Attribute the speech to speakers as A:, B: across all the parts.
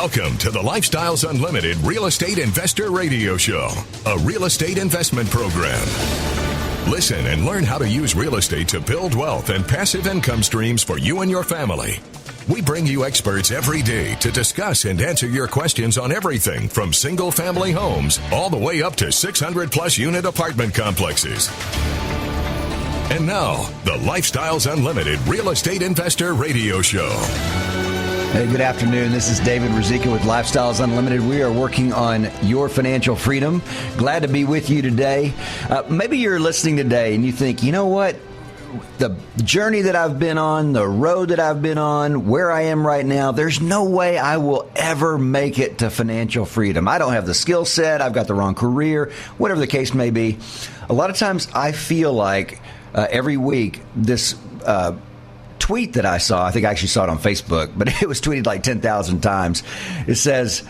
A: Welcome to the Lifestyles Unlimited Real Estate Investor Radio Show, a real estate investment program. Listen and learn how to use real estate to build wealth and passive income streams for you and your family. We bring you experts every day to discuss and answer your questions on everything from single-family homes all the way up to 600-plus unit apartment complexes. And now, the Lifestyles Unlimited Real Estate Investor Radio Show.
B: Hey, good afternoon. This is David Ruzicka with Lifestyles Unlimited. We are working on your financial freedom. Glad to be with you today. Maybe you're listening today and you think, you know what? The journey that I've been on, the road that I've been on, where I am right now, there's no way I will ever make it to financial freedom. I don't have the skill set. I've got the wrong career, whatever the case may be. A lot of times I feel like every week this tweet that I saw, I think I actually saw it on Facebook, but it was tweeted like 10,000 times. It says,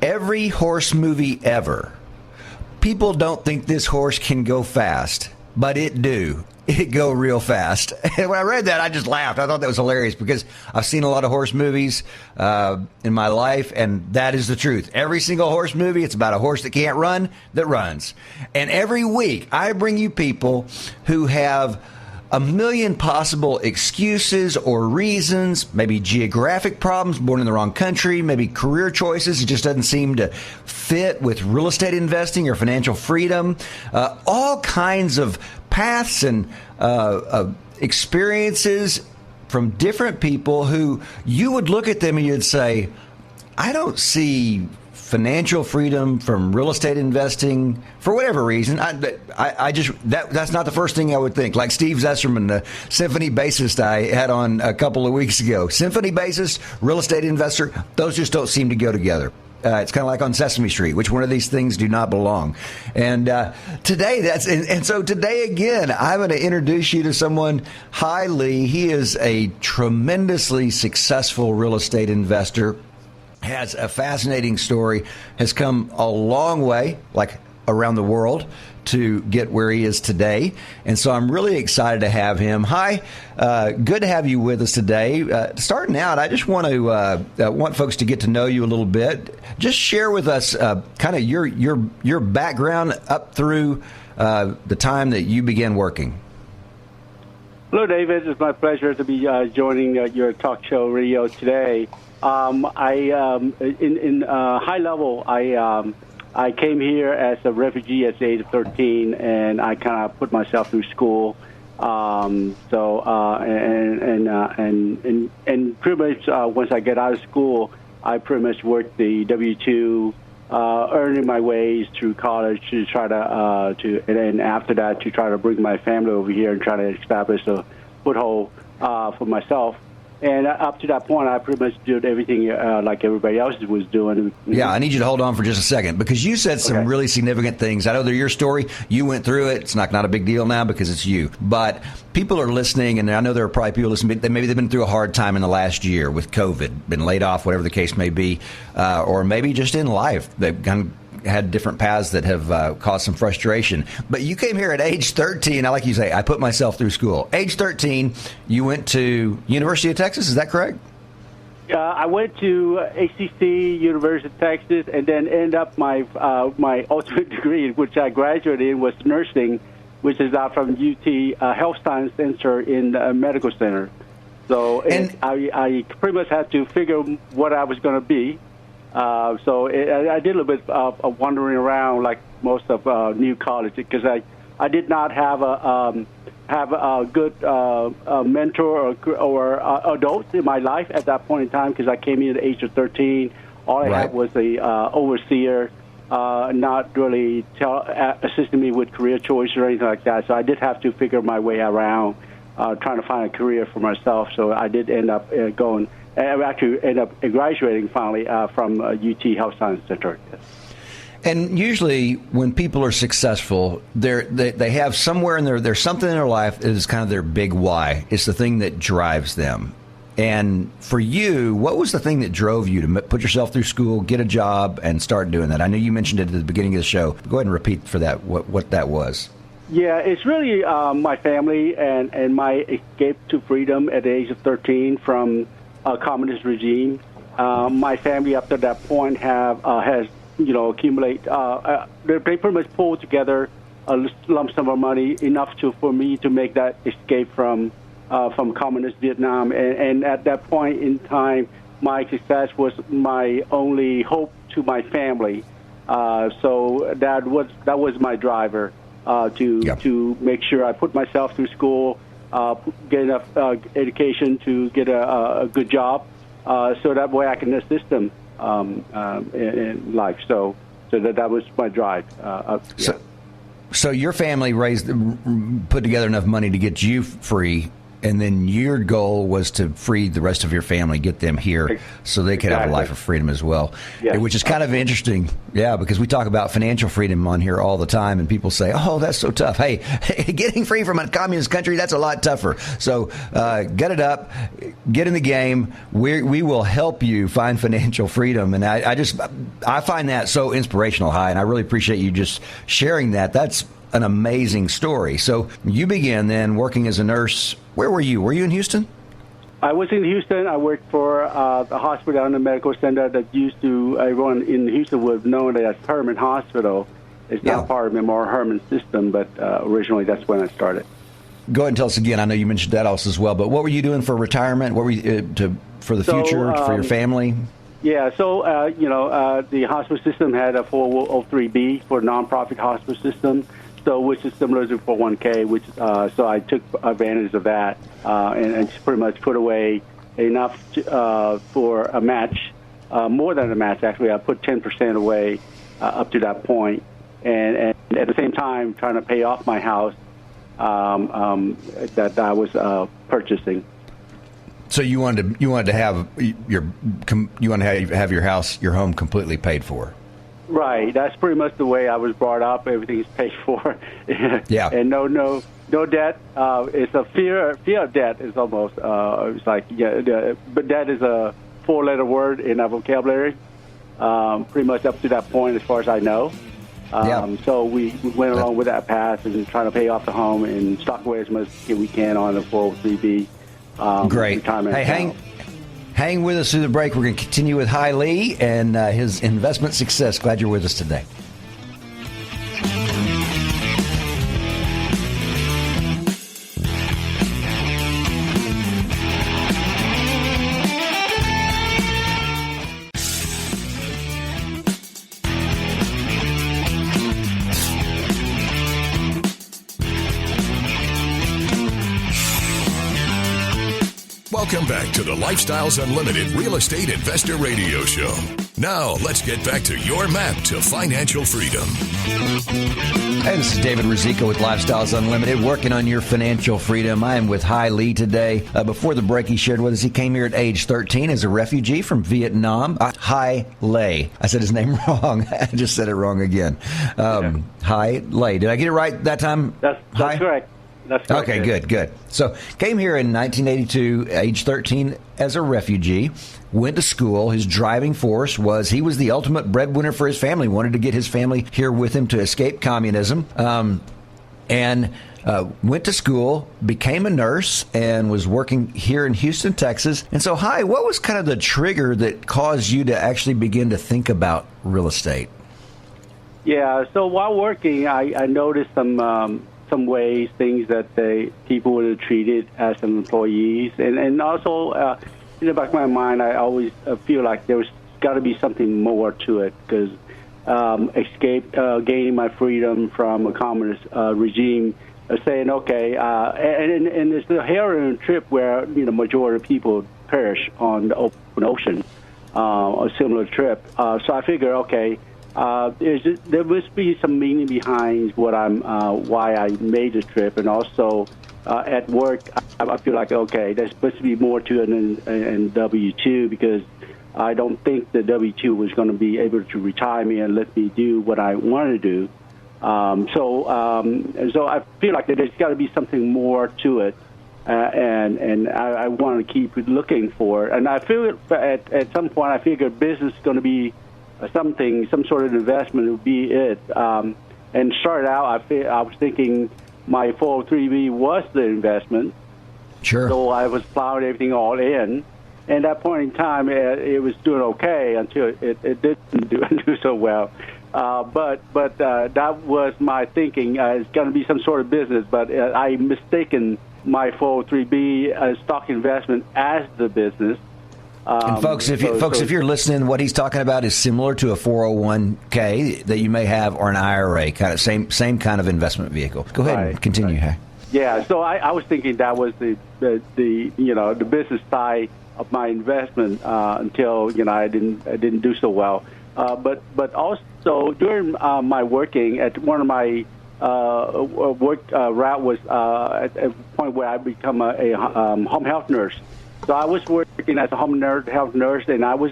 B: every horse movie ever. People don't think this horse can go fast, but it do. It go real fast. And when I read that, I just laughed. I thought that was hilarious because I've seen a lot of horse movies in my life, and that is the truth. Every single horse movie, it's about a horse that can't run, that runs. And every week, I bring you people who have a million possible excuses or reasons, maybe geographic problems, born in the wrong country, maybe career choices. It just doesn't seem to fit with real estate investing or financial freedom. All kinds of paths and experiences from different people who you would look at them and you'd say, I don't see financial freedom from real estate investing for whatever reason. I just that's not the first thing I would think. Like Steve Zesserman, the symphony bassist I had on a couple of weeks ago. Symphony bassist, real estate investor, those just don't seem to go together. It's kind of like on Sesame Street. Which one of these things do not belong? And so today again, I'm going to introduce you to someone. Hi, Lee. He is a tremendously successful real estate investor. Has a fascinating story, has come a long way, like around the world, to get where he is today. And so I'm really excited to have him. Hi, good to have you with us today. Starting out, I just want to want folks to get to know you a little bit. Just share with us kind of your background up through the time that you began working.
C: Hello, David. It's my pleasure to be joining your talk show radio today. In high level, I came here as a refugee at the age of 13, and I kind of put myself through school. And pretty much once I get out of school, I pretty much worked the W-2, earning my ways through college to try and then after that to try to bring my family over here and try to establish a foothold for myself. And up to that point, I pretty much did everything like everybody else was doing.
B: Yeah, I need you to hold on for just a second because you said some really significant things. I know they're your story. You went through it. It's not a big deal now because it's you. But people are listening, and I know there are probably people listening. Maybe they've been through a hard time in the last year with COVID, been laid off, whatever the case may be, or maybe just in life. They've kind of had different paths that have caused some frustration. But you came here at age 13. I like you say, I put myself through school. Age 13, you went to University of Texas. Is that correct?
C: I went to ACC, University of Texas, and then ended up my ultimate degree, which I graduated in, was nursing, which is out from UT Health Science Center in the medical center. So I pretty much had to figure what I was going to be. So I did a little bit of wandering around like most of new college because I did not have a good mentor or adult in my life at that point in time because I came in at the age of 13. All I had was a overseer, not really assisting me with career choice or anything like that. So I did have to figure my way around trying to find a career for myself. So I did end up going. I actually ended up graduating finally from UT Health Science Center.
B: And usually when people are successful, they have somewhere in there's something in their life that is kind of their big why. It's the thing that drives them. And for you, what was the thing that drove you to put yourself through school, get a job, and start doing that? I know you mentioned it at the beginning of the show. Go ahead and repeat for that what that was.
C: Yeah, it's really my family and my escape to freedom at the age of 13 from a communist regime. my family up to that point has accumulate. They pretty much pulled together a lump sum of money enough for me to make that escape from communist Vietnam. And at that point in time, my success was my only hope to my family. So that was my driver to make sure I put myself through school, get enough education to get a good job, so that way I can assist them in life. So that was my drive.
B: So your family put together enough money to get you free, and then your goal was to free the rest of your family, get them here so they could have a life of freedom as well, which is kind of interesting. Yeah, because we talk about financial freedom on here all the time, and people say, oh, that's so tough. Hey, getting free from a communist country, that's a lot tougher. So get it up, get in the game. We will help you find financial freedom. And I find that so inspirational, Hai, and I really appreciate you just sharing that. That's an amazing story. So you began then working as a nurse. Where were you? Were you in Houston?
C: I was in Houston. I worked for the hospital and the medical center that everyone in Houston would have known as Herman Hospital. It's now part of Memorial Herman system, but originally that's when I started.
B: Go ahead and tell us again. I know you mentioned that also as well, but what were you doing for retirement? What were you for the future, for your family?
C: Yeah, so, the hospital system had a 403B for nonprofit hospital system. So, which is similar to 401k, so I took advantage of that and pretty much put away enough for a match, more than a match, actually. I put 10% away up to that point, and at the same time trying to pay off my house that I was purchasing.
B: So you wanted to have your house, your home completely paid for.
C: Right, that's pretty much the way I was brought up. Everything's paid for, and no debt. It's a fear of debt. Is almost it's like but debt is a 4-letter word in our vocabulary. Pretty much up to that point, as far as I know. So we went along with that path and trying to pay off the home and stock away as much as we can on the 403B.
B: Great.
C: Retirement account.
B: Hang with us through the break. We're going to continue with Hai Lee and his investment success. Glad you're with us today.
A: Welcome back to the Lifestyles Unlimited Real Estate Investor Radio Show. Now, let's get back to your map to financial freedom.
B: Hey, this is David Ruzicka with Lifestyles Unlimited, working on your financial freedom. I am with Hai Lee today. Before the break, he shared with us he came here at age 13 as a refugee from Vietnam. Hai Lee. I said his name wrong. I just said it wrong again. Hai Lee. Did I get it right that time?
C: That's correct. That's correct.
B: Okay, good. So came here in 1982, age 13, as a refugee, went to school. His driving force was he was the ultimate breadwinner for his family, wanted to get his family here with him to escape communism, and went to school, became a nurse, and was working here in Houston, Texas. And so, Hai, what was kind of the trigger that caused you to actually begin to think about real estate?
C: Yeah, so while working, I noticed some ways, things that people were treated as employees, and also in the back of my mind, I always feel like there was got to be something more to it, because gaining my freedom from a communist regime, saying okay, and it's the heroin trip where majority of people perish on the open ocean, a similar trip. So I figure okay. There must be some meaning behind why I made the trip, and also at work, I feel like okay, there's supposed to be more to it than W-2, because I don't think the W-2 was going to be able to retire me and let me do what I want to do. So I feel like there's got to be something more to it, and I want to keep looking for it. And I feel at some point I figured business is going to be some sort of investment would be it. And started out, I was thinking my 403B was the investment.
B: Sure.
C: So I was plowing everything all in. And at that point in time, it was doing okay until it didn't do so well. But that was my thinking. It's going to be some sort of business, but I mistaken my 403B stock investment as the business.
B: And folks, if you're listening, what he's talking about is similar to a 401k that you may have, or an IRA, kind of same kind of investment vehicle. Go ahead and continue.
C: Right. Yeah, so I was thinking that was the business side of my investment until I didn't do so well. But also during my working at one of my work route was at a point where I become a home health nurse. So I was working as a home health nurse, and I was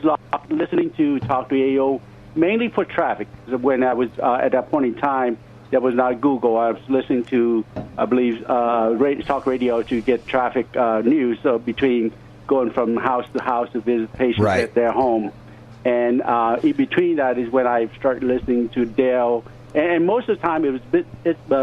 C: listening to Talk to AO mainly for traffic. When I was at that point in time, that was not Google. I was listening to, I believe, talk radio to get traffic news. So between going from house to house to visit patients at their home. And in between that is when I started listening to Dale. And most of the time it was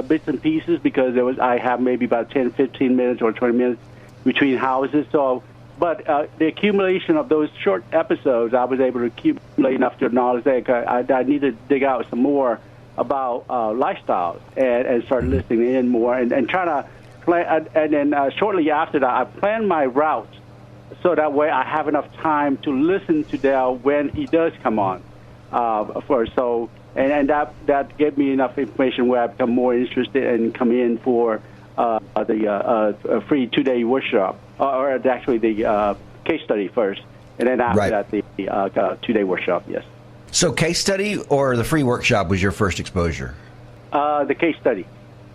C: bits and pieces, because I have maybe about 10, 15 minutes or 20 minutes between houses. So, but the accumulation of those short episodes, I was able to accumulate enough to knowledge that I need to dig out some more about lifestyles and start listening in more and trying to plan. And then shortly after that, I planned my route so that way I have enough time to listen to Dale when he does come on. And that gave me enough information where I become more interested and come in for the free 2-day workshop, or actually the case study first, and then after that the 2-day workshop. Yes.
B: So case study or the free workshop was your first exposure?
C: The case study.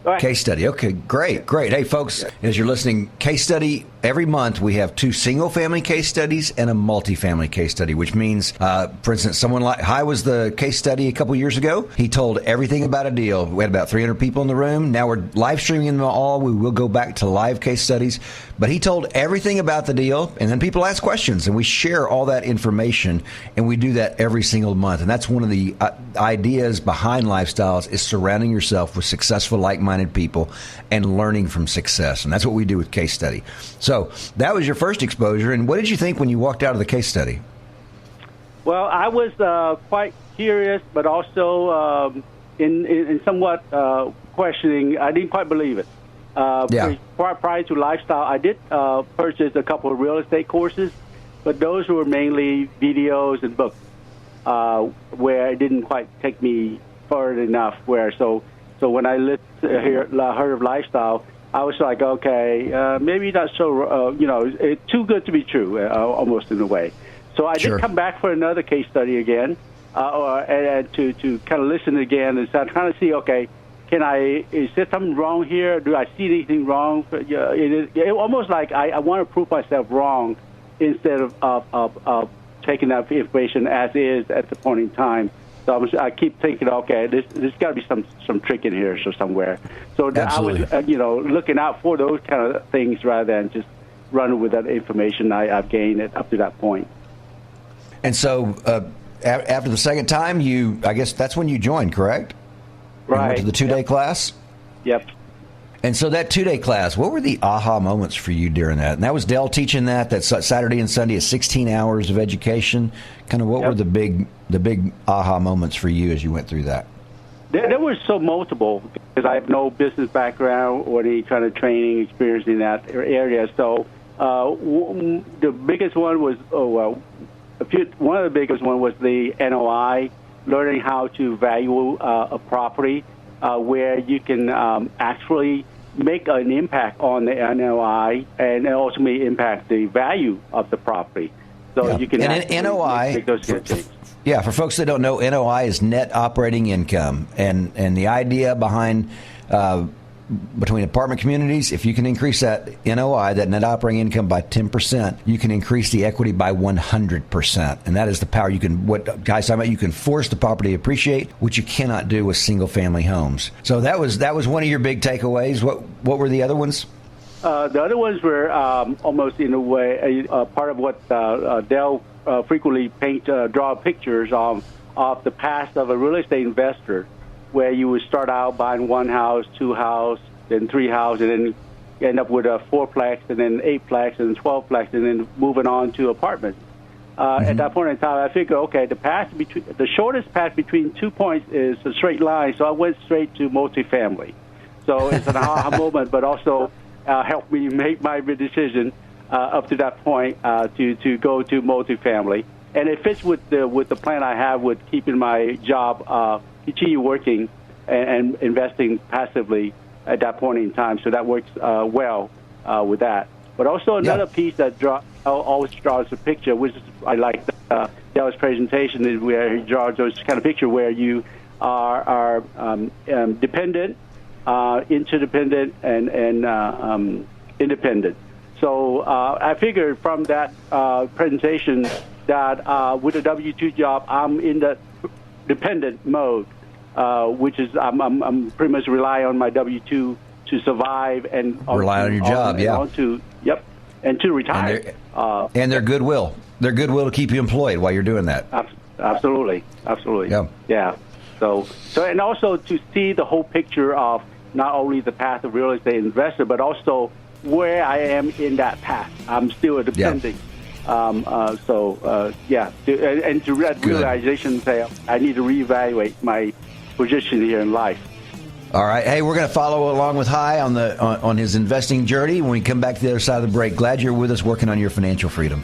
C: All right.
B: Case study. Okay, great. Hey, folks, as you're listening, case study, every month we have 2 single-family case studies and a multifamily case study, which means, for instance, someone like Hi was the case study a couple years ago. He told everything about a deal. We had about 300 people in the room. Now we're live streaming them all. We will go back to live case studies. But he told everything about the deal, and then people ask questions, and we share all that information, and we do that every single month. And that's one of the ideas behind Lifestyles, is surrounding yourself with successful, like-minded people and learning from success. And that's what we do with case study. So that was your first exposure. And what did you think when you walked out of the case study?
C: Well, I was quite curious, but also in somewhat questioning. I didn't quite believe it. Prior to Lifestyle, I did purchase a couple of real estate courses, but those were mainly videos and books, where it didn't quite take me further enough. So when I heard of Lifestyle, I was like, okay, maybe not so, it's too good to be true, almost in a way. So I did come back for another case study again, and to kind of listen again and start trying to see, okay, is there something wrong here? Do I see anything wrong? It almost like I want to prove myself wrong instead of taking that information as is at the point in time. So I keep thinking, okay, there's got to be some trick in here somewhere. So absolutely. I was, looking out for those kind of things rather than just running with that information I've gained up to that point.
B: And so after the second time, I guess that's when you joined, correct?
C: Right.
B: You went to the 2-day class?
C: Yep.
B: And so that 2-day class, what were the aha moments for you during that? And that was Dell teaching that's Saturday and Sunday at 16 hours of education. Kind of what were the big aha moments for you as you went through that?
C: There were so multiple, because I have no business background or any kind of training experience in that area. So the biggest one was, one of the biggest one was the NOI, learning how to value a property, where you can actually make an impact on the NOI and ultimately impact the value of the property. So you can
B: NOI,
C: make those changes.
B: Yeah, for folks that don't know, NOI is net operating income, and the idea behind between apartment communities, if you can increase that NOI, that net operating income, by 10%, you can increase the equity by 100%, and that is the power. What guys talking about, you can force the property to appreciate, which you cannot do with single family homes. So that was one of your big takeaways. What were the other ones?
C: The other ones were almost in a way part of what Dell frequently draw pictures of the past of a real estate investor, where you would start out buying one house, 2 houses, then 3 houses, and then end up with a 4-plex and then 8-plex and 12-plex and then moving on to apartments. At that point in time, I figured, okay, the shortest path between 2 points is a straight line, so I went straight to multifamily. So it's an aha moment, but also helped me make my decision up to that point to go to multifamily. And it fits with the plan I have with keeping my job, continue working and investing passively at that point in time. So that works well with that. But also another piece that always draws a picture, which is, I like Dale's presentation, is where he draws those kind of picture where you are dependent, interdependent, and independent. So I figured from that presentation that with a W-2 job, I'm in the dependent mode, which is I'm pretty much rely on my W-2 to survive and
B: rely on your job,
C: and to retire.
B: And their goodwill to keep you employed while you're doing that.
C: Absolutely. Yeah. So and also to see the whole picture of not only the path of real estate investor, but also where I am in that path. I'm still a dependent. And to realization, say I need to reevaluate my position here in life.
B: All right. Hey, we're going to follow along with Hai on his investing journey when we come back to the other side of the break. Glad you're with us working on your financial freedom.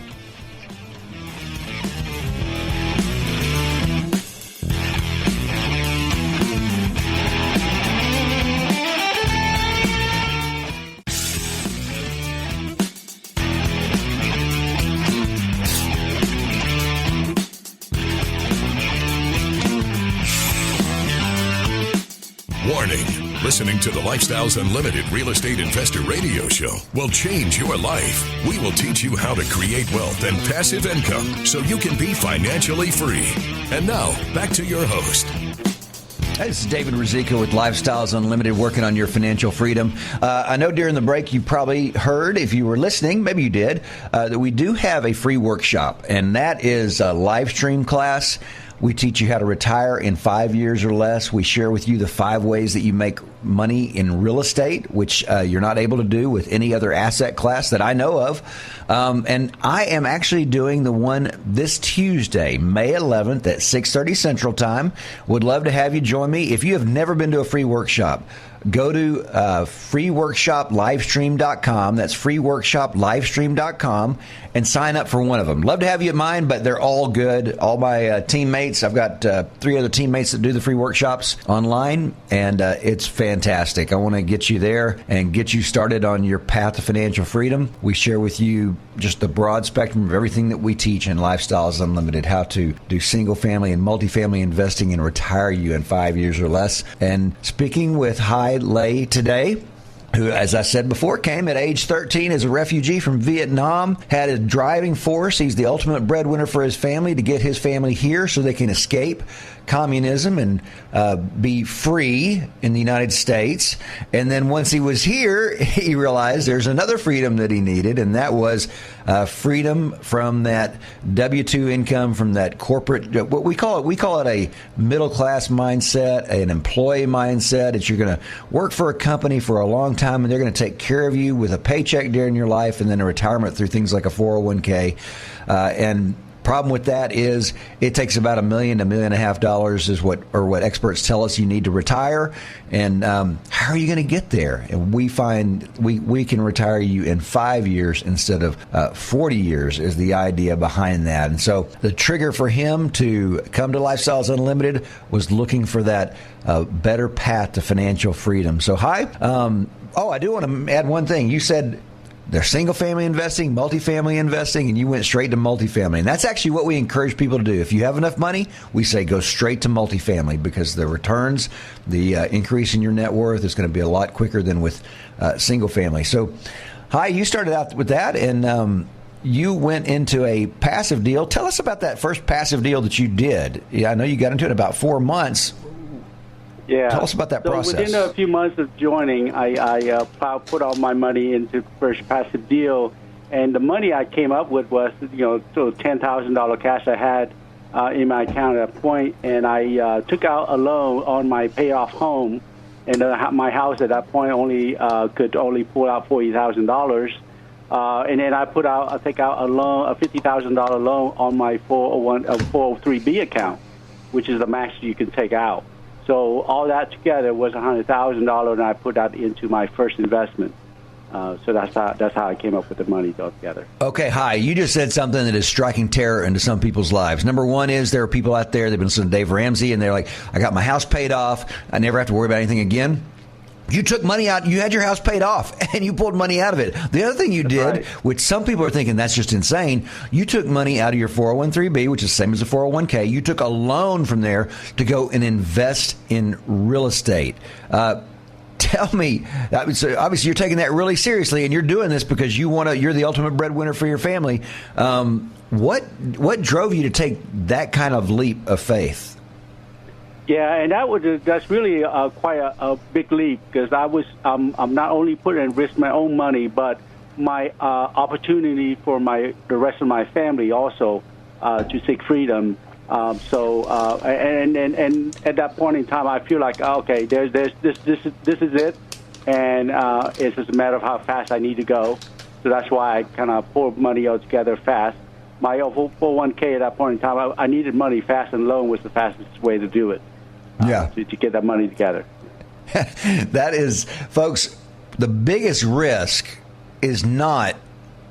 A: Warning. Listening to the Lifestyles Unlimited Real Estate Investor Radio Show will change your life. We will teach you how to create wealth and passive income so you can be financially free. And now, back to your host.
B: Hey, this is David Ruzicka with Lifestyles Unlimited, working on your financial freedom. I know during the break you probably heard, if you were listening, maybe you did, that we do have a free workshop, and that is a live stream class. We teach you how to retire in 5 years or less. We share with you the 5 ways that you make money in real estate, which you're not able to do with any other asset class that I know of. And I am actually doing the one this Tuesday, May 11th at 6:30 Central Time. Would love to have you join me. If you have never been to a free workshop, go to freeworkshoplivestream.com. That's freeworkshoplivestream.com and sign up for one of them. Love to have you at mine, but they're all good. All my teammates, I've got 3 other teammates that do the free workshops online, and it's fantastic. I want to get you there and get you started on your path to financial freedom. We share with you just the broad spectrum of everything that we teach in Lifestyles Unlimited, how to do single family and multifamily investing and retire you in 5 years or less. And speaking with Hai Lei today, who, as I said before, came at age 13 as a refugee from Vietnam, had a driving force. He's the ultimate breadwinner for his family to get his family here so they can escape communism and be free in the United States. And then once he was here, he realized there's another freedom that he needed, and that was freedom from that W-2 income, from that corporate, what we call it a middle-class mindset, an employee mindset. It's you're going to work for a company for a long time, and they're going to take care of you with a paycheck during your life and then a retirement through things like a 401k. And problem with that is it takes about $1 million to $1.5 million is what experts tell us you need to retire. And how are you going to get there? And we find we can retire you in 5 years instead of 40 years is the idea behind that. And so the trigger for him to come to Lifestyles Unlimited was looking for that better path to financial freedom. So Hai, I do want to add one thing. You said there's single-family investing, multifamily investing, and you went straight to multifamily. And that's actually what we encourage people to do. If you have enough money, we say go straight to multifamily because the returns, the increase in your net worth is going to be a lot quicker than with single-family. So, Hai, you started out with that, and you went into a passive deal. Tell us about that first passive deal that you did. Yeah, I know you got into it in about 4 months.
C: Yeah.
B: Tell us about that process.
C: Within a few months of joining, I put all my money into first passive deal, and the money I came up with was, $10,000 cash I had in my account at that point, and I took out a loan on my payoff home and my house at that point could only pull out $40,000. And then I take out a loan, a $50,000 loan on my 403B account, which is the max you can take out. So all that together was $100,000, and I put that into my first investment. So that's how I came up with the money altogether.
B: Okay, hi. You just said something that is striking terror into some people's lives. Number one is there are people out there, they've been listening to Dave Ramsey, and they're like, I got my house paid off. I never have to worry about anything again. You took money out. You had your house paid off, and you pulled money out of it. The other thing you did, which some people are thinking that's just insane, you took money out of your 401(b), which is the same as a 401k. You took a loan from there to go and invest in real estate. Tell me, so obviously you're taking that really seriously, and you're doing this because you're the ultimate breadwinner for your family. What drove you to take that kind of leap of faith?
C: Yeah, and that's really quite a big leap, because I'm not only putting at risk my own money, but my opportunity for the rest of my family also to seek freedom. And at that point in time, I feel like, okay, this is it, and it's just a matter of how fast I need to go. So that's why I kind of pulled money out together fast. My 401k at that point in time, I needed money fast, and loan was the fastest way to do it. To get that money together.
B: That is, folks, the biggest risk is not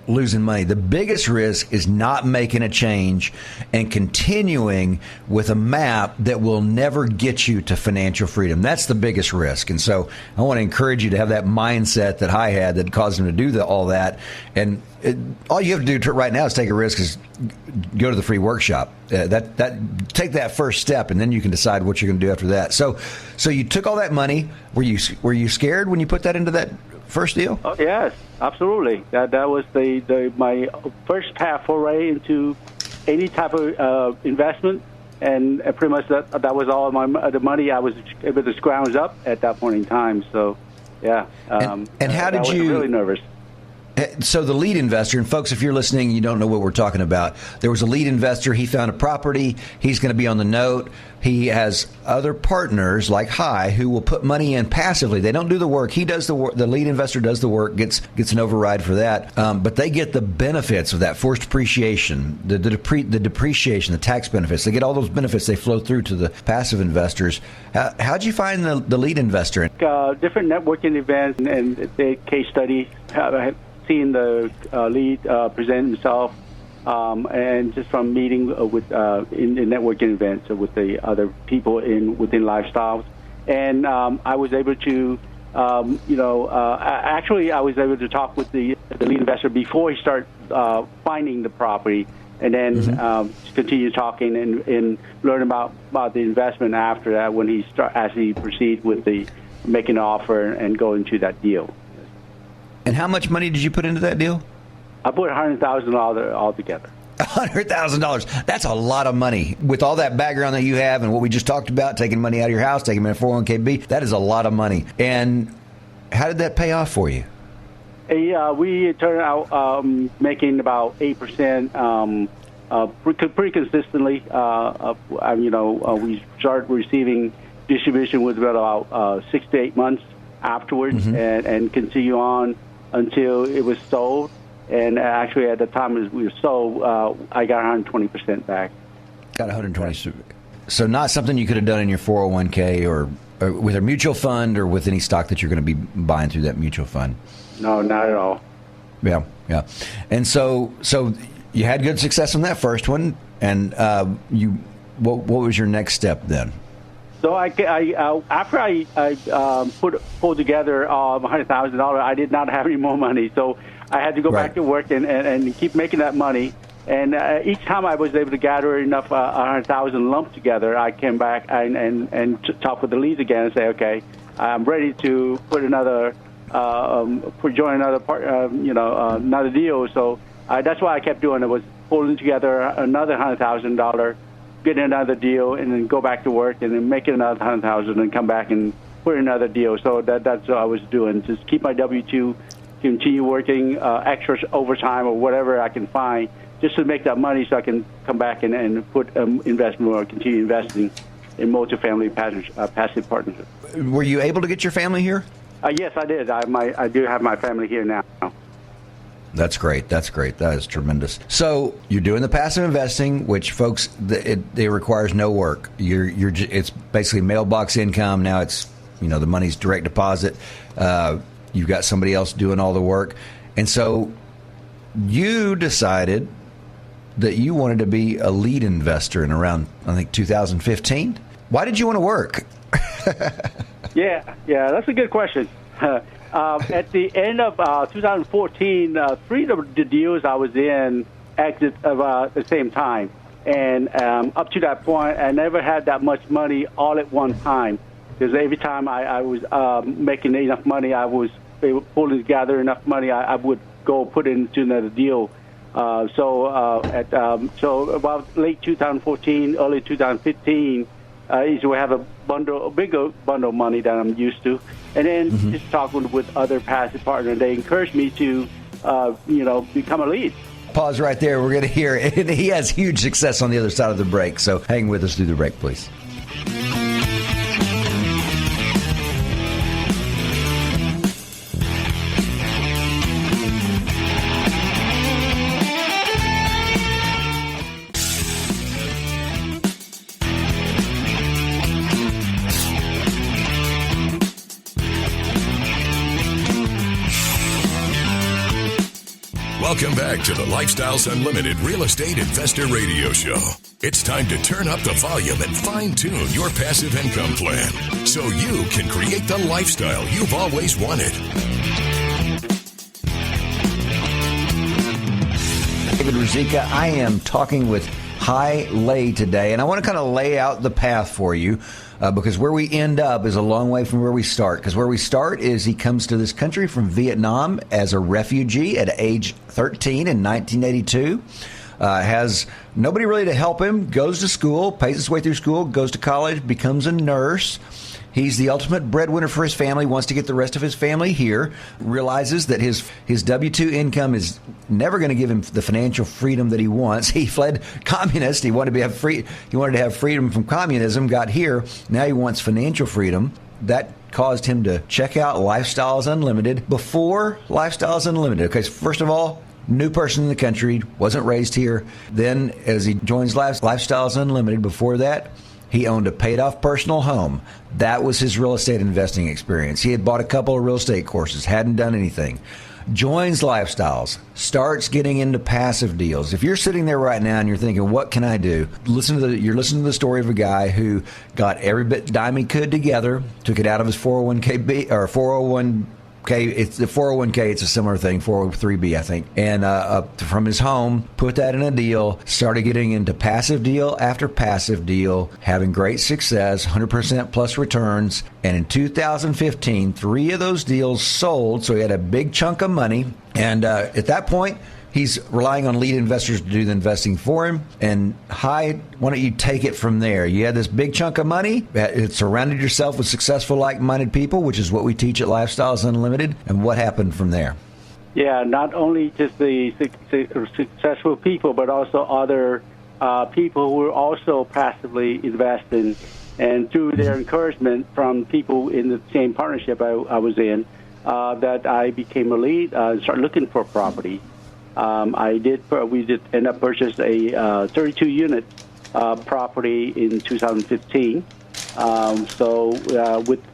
B: losing money. The biggest risk is not making a change and continuing with a map that will never get you to financial freedom. That's the biggest risk. And so I want to encourage you to have that mindset that I had that caused him to do all that. And all you have to do right now is take a risk, is go to the free workshop. Take that first step, and then you can decide what you're going to do after that. So you took all that money. Were you scared when you put that into that first deal?
C: Oh, yes, absolutely. That was my first foray into any type of investment, and pretty much that was all the money I was able to scrounge up at that point in time. So, yeah.
B: And how did you?
C: I was really nervous.
B: So the lead investor, and folks, if you're listening, you don't know what we're talking about. There was a lead investor. He found a property. He's going to be on the note. He has other partners like High who will put money in passively. They don't do the work. He does the work. The lead investor does the work, gets an override for that. But they get the benefits of that forced depreciation, the depreciation, the tax benefits. They get all those benefits. They flow through to the passive investors. How'd you find the lead investor?
C: Different networking events and the case studies. Seeing the lead present himself, and just from meeting with in networking events with the other people within Lifestyles, and I was able to, actually I was able to talk with the lead investor before he started finding the property, and then continue talking and learn about the investment after that when he actually proceed with the making an offer and go into that deal.
B: And how much money did you put into that deal?
C: I put $100,000 altogether.
B: $100,000. That's a lot of money. With all that background that you have and what we just talked about, taking money out of your house, taking money from 401k, that is a lot of money. And how did that pay off for you?
C: We turned out making about 8% pretty consistently. We started receiving distribution within about 6 to 8 months afterwards, and continue on until it was sold. And actually, at the time it was sold, I got 120% back.
B: Got 120%. So not something you could have done in your 401k or with a mutual fund or with any stock that you're going to be buying through that mutual fund?
C: No, not at all.
B: Yeah. And so you had good success on that first one, and what was your next step then?
C: So after I pulled together $100,000, I did not have any more money. So I had to go back to work and keep making that money. And each time I was able to gather enough 100,000 lump together, I came back and talk with the leads again and say, okay, I'm ready to put another join another part, another deal. So that's why I kept doing it, was pulling together another $100,000. Get another deal, and then go back to work, and then make it another 100,000, and come back and put in another deal. So that's what I was doing. Just keep my W-2, continue working extra overtime or whatever I can find, just to make that money, so I can come back and put investment or continue investing. in multifamily passive partnership.
B: Were you able to get your family here?
C: Yes, I did. I do have my family here now.
B: That's great. That is tremendous. So you're doing the passive investing, which, folks, it requires no work. It's basically mailbox income. Now it's, the money's direct deposit. You've got somebody else doing all the work. And so you decided that you wanted to be a lead investor in around, I think, 2015. Why did you want to work?
C: Yeah, that's a good question. At the end of 2014, three of the deals I was in exited at the same time. And up to that point, I never had that much money all at one time. Because every time I was making enough money, I was pulling together enough money, I would go put it into another deal. So about late 2014, early 2015, we have a bigger bundle of money that I'm used to, and then just talking with other passive partners, they encouraged me to, become a lead.
B: Pause right there. We're going to hear it. He has huge success on the other side of the break. So hang with us through the break, please.
A: Welcome back to the Lifestyles Unlimited Real Estate Investor Radio Show. It's time to turn up the volume and fine-tune your passive income plan so you can create the lifestyle you've always wanted.
B: David Ruzicka, I am talking with Hai Lei today, and I want to kind of lay out the path for you. Because where we end up is a long way from where we start. Because where we start is he comes to this country from Vietnam as a refugee at age 13 in 1982. Has nobody really to help him, goes to school, pays his way through school, goes to college, becomes a nurse. He's the ultimate breadwinner for his family, wants to get the rest of his family here, realizes that his W-2 income is never going to give him the financial freedom that he wants. He fled communist. He wanted to have freedom from communism, got here. Now he wants financial freedom. That caused him to check out Lifestyles Unlimited before Lifestyles Unlimited. Okay, so first of all, new person in the country, wasn't raised here. Then as he joins Lifestyles Unlimited, before that, he owned a paid-off personal home. That was his real estate investing experience. He had bought a couple of real estate courses, hadn't done anything. Joins Lifestyles, starts getting into passive deals. If you're sitting there right now and you're thinking, what can I do? You're listening to the story of a guy who got every bit dime he could together, took it out of his 401k or 401k. It's the 401k. It's a similar thing, 403b, I think. And from his home, put that in a deal, started getting into passive deal after passive deal, having great success, 100% plus returns. And in 2015, 3 of those deals sold, so he had a big chunk of money. And at that point, he's relying on lead investors to do the investing for him. And Hai, why don't you take it from there? You had this big chunk of money. It surrounded yourself with successful, like-minded people, which is what we teach at Lifestyles Unlimited. And what happened from there?
C: Yeah, not only just the successful people, but also other people who are also passively investing. And through their encouragement from people in the same partnership I was in, that I became a lead and started looking for property. We did end up purchase a 32-unit property in 2015.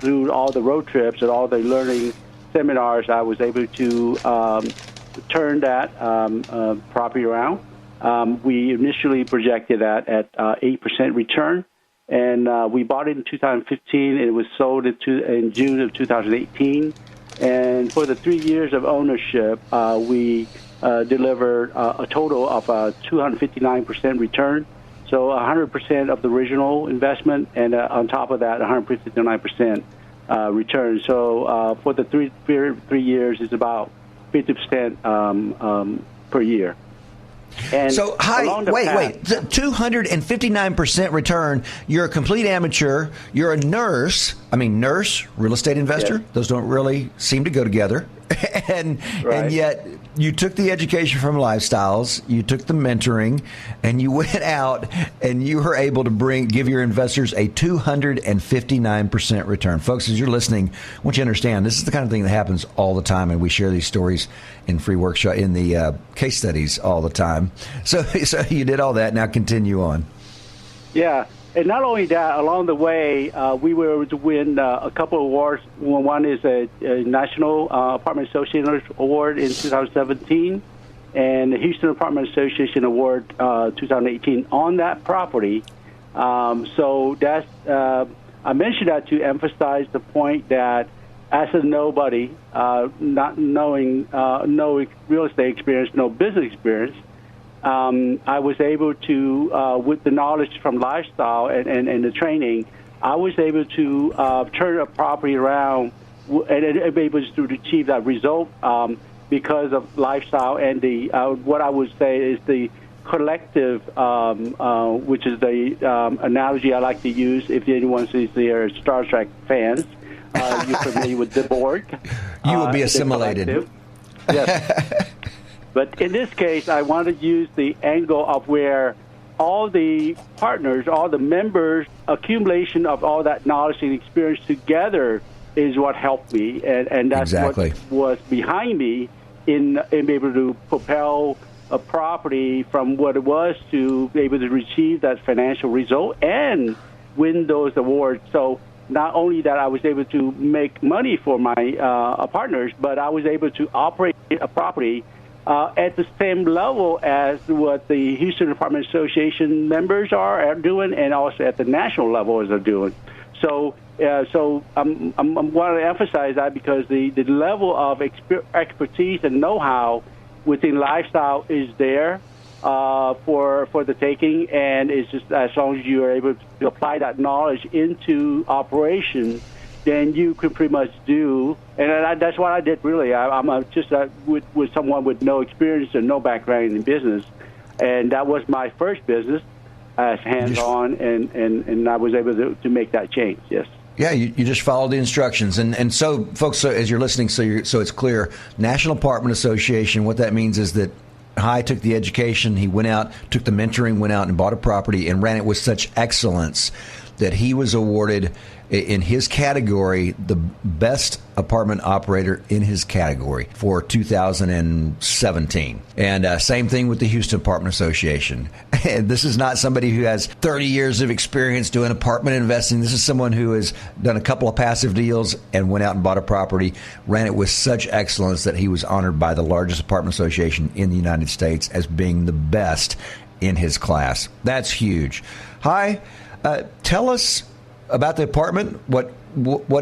C: Through all the road trips and all the learning seminars, I was able to turn that property around. We initially projected that at 8% return, and we bought it in 2015, and it was sold in June of 2018. And for the 3 years of ownership, we delivered a total of 259% return, so 100% of the original investment, and on top of that, 159% return. So for the three years, it's about 50% per year. And
B: so, wait, 259% return. You're a complete amateur. You're a nurse. Real estate investor.
C: Yes.
B: Those don't really seem to go together. and yet you took the education from Lifestyles, you took the mentoring, and you went out and you were able to give your investors a 259% return. Folks, as you're listening, I want you to understand this is the kind of thing that happens all the time, and we share these stories in free workshop, in the case studies all the time. So you did all that. Now continue on.
C: Yeah. And not only that, along the way, we were able to win a couple of awards. One is a National Apartment Association Award in 2017 and the Houston Apartment Association Award 2018 on that property. So that's I mentioned that to emphasize the point that as a nobody, not knowing no real estate experience, no business experience, I was able to, with the knowledge from Lifestyle and the training, I was able to turn a property around and be able to achieve that result because of Lifestyle and the what I would say is the collective, which is the analogy I like to use. If anyone sees the Star Trek fans, you're familiar with the Borg.
B: You will be assimilated.
C: Yes. But in this case, I want to use the angle of where all the partners, all the members, accumulation of all that knowledge and experience together is what helped me. And that's
B: exactly
C: what was behind me in being able to propel a property from what it was to be able to achieve that financial result and win those awards. So not only that I was able to make money for my partners, but I was able to operate a property at the same level as what the Houston Apartment Association members are doing, and also at the national level as they're doing. So I'm want to emphasize that because the level of expertise and know-how within Lifestyle is there for the taking, and it's just as long as you are able to apply that knowledge into operation, then you could pretty much do, and that's what I did really. I'm just with someone with no experience and no background in business, and that was my first business as hands-on, and I was able to make that change, yes.
B: Yeah, you just followed the instructions. And so, folks, so as you're listening, so it's clear, National Apartment Association, what that means is that Hy took the education, he went out, took the mentoring, went out and bought a property and ran it with such excellence that he was awarded in his category the best apartment operator in his category for 2017. And same thing with the Houston Apartment Association. And this is not somebody who has 30 years of experience doing apartment investing. This is someone who has done a couple of passive deals and went out and bought a property, ran it with such excellence that he was honored by the largest apartment association in the United States as being the best in his class. That's huge. Hy, tell us about the apartment, what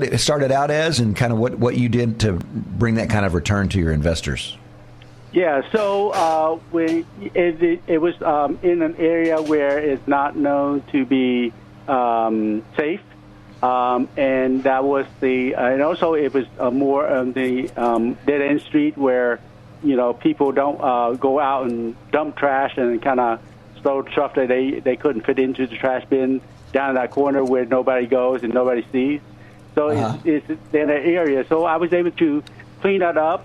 B: it started out as, and kind of what you did to bring that kind of return to your investors.
C: Yeah, so it was in an area where it's not known to be safe, and that was and also it was more on the dead end street where people don't go out and dump trash and kind of throw stuff that they couldn't fit into the trash bin down in that corner where nobody goes and nobody sees. So it's in that area. So I was able to clean that up,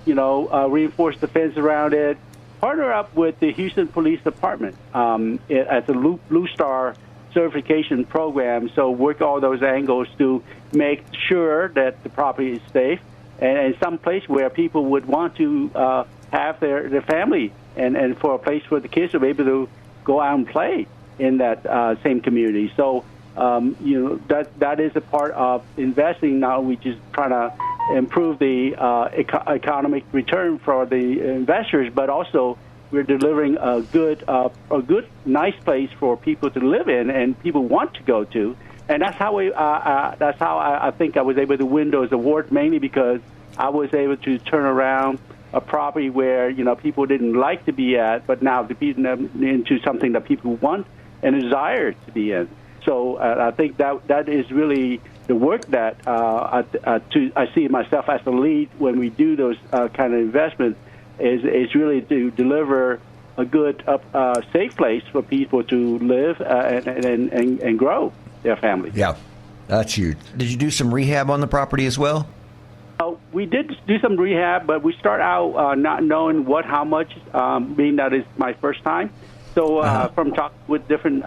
C: reinforce the fence around it, partner up with the Houston Police Department as a Blue Star certification program. So work all those angles to make sure that the property is safe and some place where people would want to have their family and for a place for the kids to be able to go out and play in that same community. So, that is a part of investing. Now we just trying to improve the economic return for the investors, but also we're delivering a good, nice place for people to live in and people want to go to. And that's how I think I was able to win those awards, mainly because I was able to turn around a property where people didn't like to be at, but now to be into something that people want and desire to be in. So I think that is really the work that I see myself as the lead when we do those kind of investments is really to deliver a good, safe place for people to live and grow their families.
B: Yeah, that's huge. Did you do some rehab on the property as well?
C: we did do some rehab, but we start out not knowing how much, being that it's my first time. So from talking with different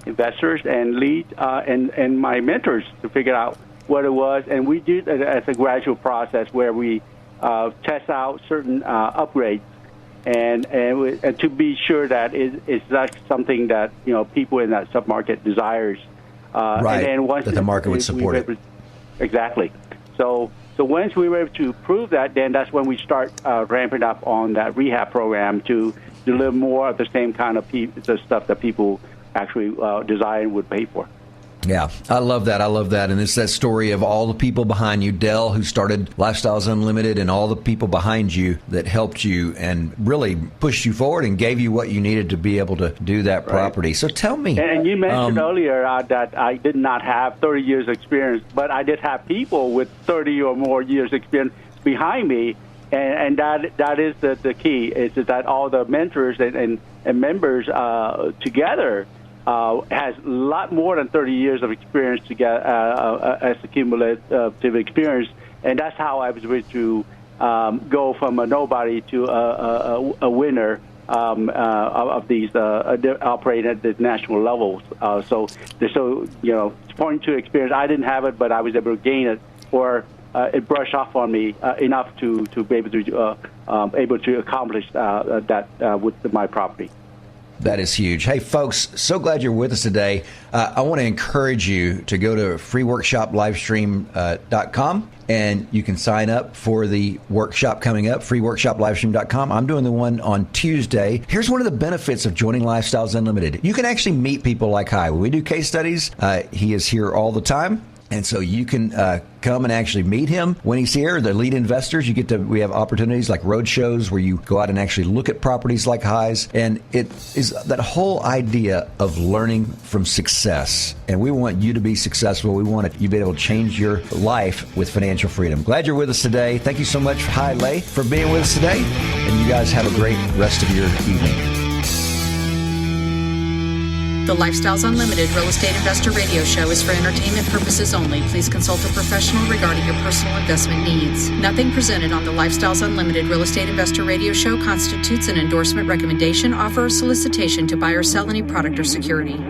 C: investors and leads and my mentors to figure out what it was, and we did it as a gradual process where we test out certain upgrades, and to be sure that it's not something that people in that submarket desires.
B: Right.
C: And then once
B: that the market would support it.
C: Exactly. So once we were able to prove that, then that's when we start ramping up on that rehab program to deliver more of the same kind of the stuff that people actually desire and would pay for.
B: Yeah, I love that. And it's that story of all the people behind you, Dell, who started Lifestyles Unlimited, and all the people behind you that helped you and really pushed you forward and gave you what you needed to be able to do that property. So tell me. And
C: you mentioned earlier that I did not have 30 years experience, but I did have people with 30 or more years experience behind me. And that is the key, is that all the mentors and members together has a lot more than 30 years of experience to get as a cumulative experience, and that's how I was able to go from a nobody to a winner of these operating at the national levels. So pointing to experience, I didn't have it, but I was able to gain it, or it brushed off on me enough to be able to accomplish that with my property.
B: That is huge. Hey, folks, so glad you're with us today. I want to encourage you to go to freeworkshoplivestream.com, and you can sign up for the workshop coming up, freeworkshoplivestream.com. I'm doing the one on Tuesday. Here's one of the benefits of joining Lifestyles Unlimited. You can actually meet people like Hai. When we do case studies, he is here all the time. And so you can come and actually meet him when he's here. The lead investors, we have opportunities like road shows where you go out and actually look at properties like Hai's. And it is that whole idea of learning from success. And we want you to be successful. We want you to be able to change your life with financial freedom. Glad you're with us today. Thank you so much, Hai Lei, for being with us today. And you guys have a great rest of your evening.
D: The Lifestyles Unlimited Real Estate Investor Radio Show is for entertainment purposes only. Please consult a professional regarding your personal investment needs. Nothing presented on the Lifestyles Unlimited Real Estate Investor Radio Show constitutes an endorsement, recommendation, offer, or solicitation to buy or sell any product or security.